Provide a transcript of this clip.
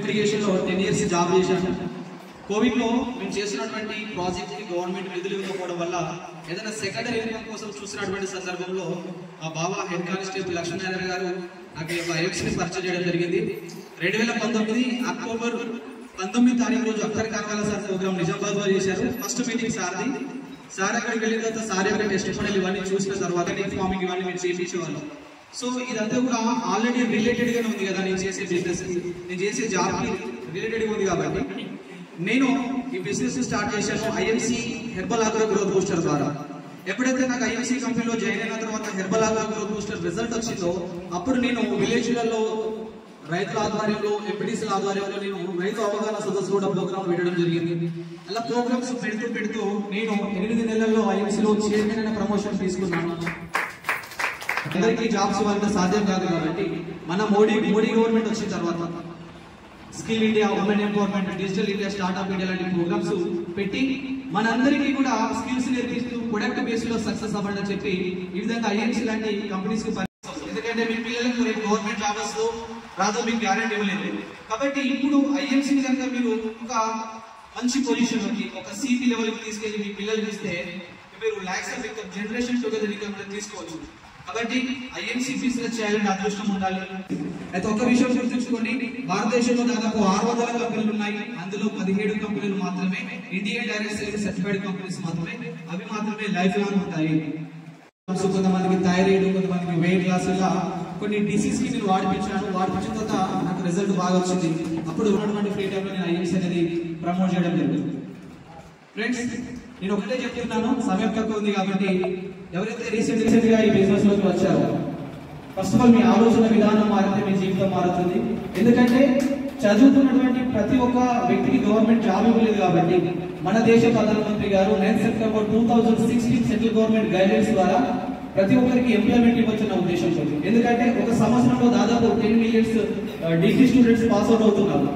ఇరిగేషన్లో 10 years job చేశాను. కోవిడ్లో మేము చేసినటువంటి ప్రాజెక్ట్కి గవర్నమెంట్ నిధులు ఇవ్వకపోవడం వల్ల ఏదైనా సెకండరీ ఇన్కమ్ కోసం చూసినటువంటి సందర్భంలో ఆ బాబా హెడ్ కానిస్టేబుల్ లక్ష్మీనారాయణ గారు నాకు ఒక ఐఎఫ్సీని పరిచయం చేయడం జరిగింది. 2019 అక్టోబర్ 19వ తారీఖు రోజు అఖ్తర్ కార్ఖానా సార్ ప్రోగ్రామ్ నిజామాబాద్లో చేశారు. First meeting సార్ది. సార్ అక్కడికి వెళ్ళిన తర్వాత సార్ యొక్క టెస్టిమోనియల్ ఇవన్నీ చూసిన తర్వాత నీకు ఫార్మింగ్ ఇవన్నీ మీరు చేయించేవాళ్ళం. సో ఇదంతా కూడా ఆల్రెడీ రిలేటెడ్ గానే ఉంది కదా, నేను చేసే బిజినెస్, నేను చేసే జాబ్ కి రిలేటెడ్ గా ఉంది. కాబట్టి నేను ఈ బిజినెస్ స్టార్ట్ చేశాను IMC herbal agro growth booster ద్వారా. ఎప్పుడైతే నాకు ఐఎంసీ కంపెనీలో జాయిన్ అయిన తర్వాత herbal agro growth booster result వచ్చిందో అప్పుడు నేను విలేజ్లలో రైతుల ఆధ్వర్యంలో ఎంపీటీసీల ఆధ్వర్యంలో నేను రైతు అవగాహన సదస్సు కూడా ప్రోగ్రామ్ పెట్టడం జరిగింది. అలా ప్రోగ్రామ్స్ పెడుతూ నేను 8 నెలల్లో ఐఎంసీలో చైర్మన్ అనే ప్రమోషన్ తీసుకున్నాను. అందరికీ జాబ్స్ ఇవ్వాలంటే సాధ్యం కాదు కాబట్టి మన మోడీ గవర్నమెంట్ వచ్చిన తర్వాత skill India, women empowerment, digital India, startup India లాంటి ప్రోగ్రామ్స్ పెట్టి మనందరికీ కూడా స్కిల్స్ నేర్పిస్తూ ప్రొడక్ట్ బేస్ లో సక్సెస్ అవ్వాలని చెప్పి ఈ విధంగా ఐఎంసీ లాంటి కంపెనీస్ కి ఎందుకంటే మీ పిల్లలకు రేపు గవర్నమెంట్ జాబ్ వస్తూ రాదో మీకు గ్యారెంటీ ఇవ్వలేదు. కాబట్టి ఇప్పుడు ఐఎంసీని కనుక మీరు ఒక మంచి పొజిషన్ లోకి ఒక సిపి లెవెల్ కి తీసుకెళ్లి మీ పిల్లలు ఇస్తే మీరు lakhs of income generation together income తీసుకోవచ్చు. కాబట్టి ఐఎంసీ బిజినెస్ చేయాలంటే అదృష్టం ఉండాలి. అయితే ఒక విషయం గుర్తుంచుకోండి, భారతదేశంలో దాదాపు 600 కంపెనీలు ఉన్నాయి. అందులో 17 కంపెనీలు మాత్రమే Indian direct sales certified companies మాత్రమే. అవి మాత్రమే లైఫ్ లాంగ్ ఉంటాయి. కొంతమందికి థైరాయిడ్, కొంతమందికి వెయిట్ లాస్, ఇలా కొన్ని డిసీజ్ కి నేను వాడిపించిన తర్వాత నాకు రిజల్ట్ బాగా వచ్చింది. అప్పుడు ఉన్నటువంటి ఫ్రీ టైంలో నేను ఐఎంసీ అనేది ప్రమోట్ చేయడం జరిగింది. ఫ్రెండ్స్, నేను ఒకటే చెప్తున్నాను, సమయం తక్కువ ఉంది కాబట్టి ఎవరైతే రీసెంట్ గా ఈ బిజినెస్ లోకి వచ్చారో ఫస్ట్ ఆఫ్ ఆల్ మీ ఆలోచన విధానం మారితే మీ జీవితం మారుతుంది. ఎందుకంటే చదువుతున్నటువంటి ప్రతి ఒక్క వ్యక్తికి గవర్నమెంట్ జాబ్ ఇవ్వలేదు కాబట్టి మన దేశ ప్రధానమంత్రి గారు 9 సెప్టెంబర్ 2016 సెంట్రల్ గవర్నమెంట్ గైడ్లైన్స్ ద్వారా ప్రతి ఒక్కరికి ఎంప్లాయ్మెంట్ ఇవ్వచ్చున్న ఉద్దేశంతో. ఎందుకంటే ఒక సంవత్సరంలో దాదాపు 10 million degree students pass out అవుతున్నారు.